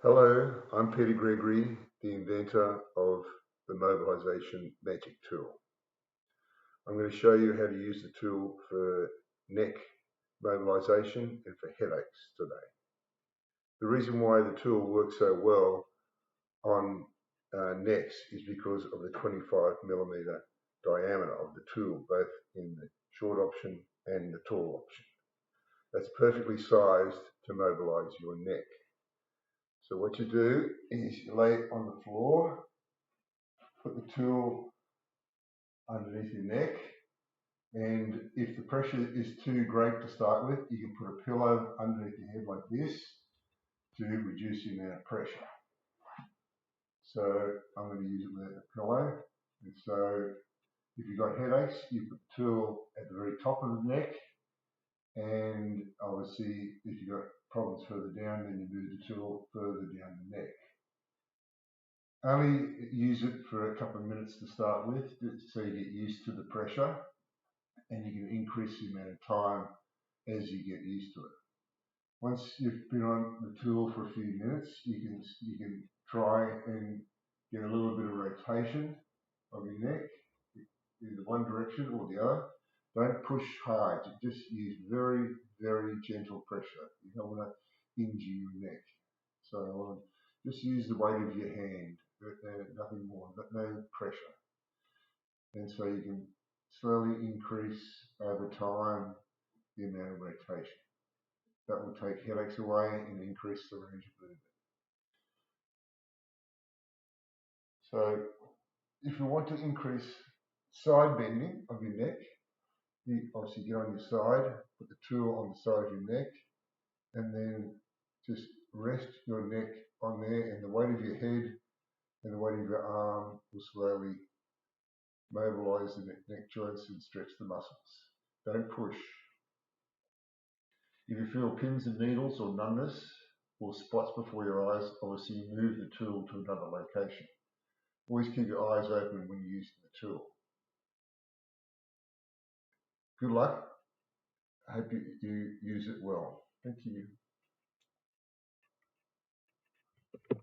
Hello, I'm Peter Gregory, the inventor of the Mobilization magic tool. I'm going to show you how to use the tool for neck mobilization and for headaches today. The reason why the tool works so well on necks is because of the 25mm diameter of the tool, both in the short option and the tall option. That's perfectly sized to mobilize your neck. So what you do is you lay it on the floor, put the tool underneath your neck, and if the pressure is too great to start with, you can put a pillow underneath your head like this to reduce the amount of pressure. So I'm going to use it with a pillow. And so if you've got headaches, you put the tool at the very top of the neck, and obviously if you've got problems further down, then you move the tool further down the neck. Only use it for a couple of minutes to start with, so you get used to the pressure, and you can increase the amount of time as you get used to it. Once you've been on the tool for a few minutes, you can try and get a little bit of rotation of your neck, either one direction or the other. Don't push hard, just use very, very gentle pressure. You don't want to injure your neck. So just use the weight of your hand, nothing more, no pressure. And so you can slowly increase over time the amount of rotation. That will take headaches away and increase the range of movement. So if you want to increase side bending of your neck, you obviously get on your side, put the tool on the side of your neck, and then just rest your neck on there, and the weight of your head and the weight of your arm will slowly mobilize the neck joints and stretch the muscles. Don't push. If you feel pins and needles or numbness or spots before your eyes, obviously move the tool to another location. Always keep your eyes open when you're using the tool. Good luck. I hope you use it well. Thank you.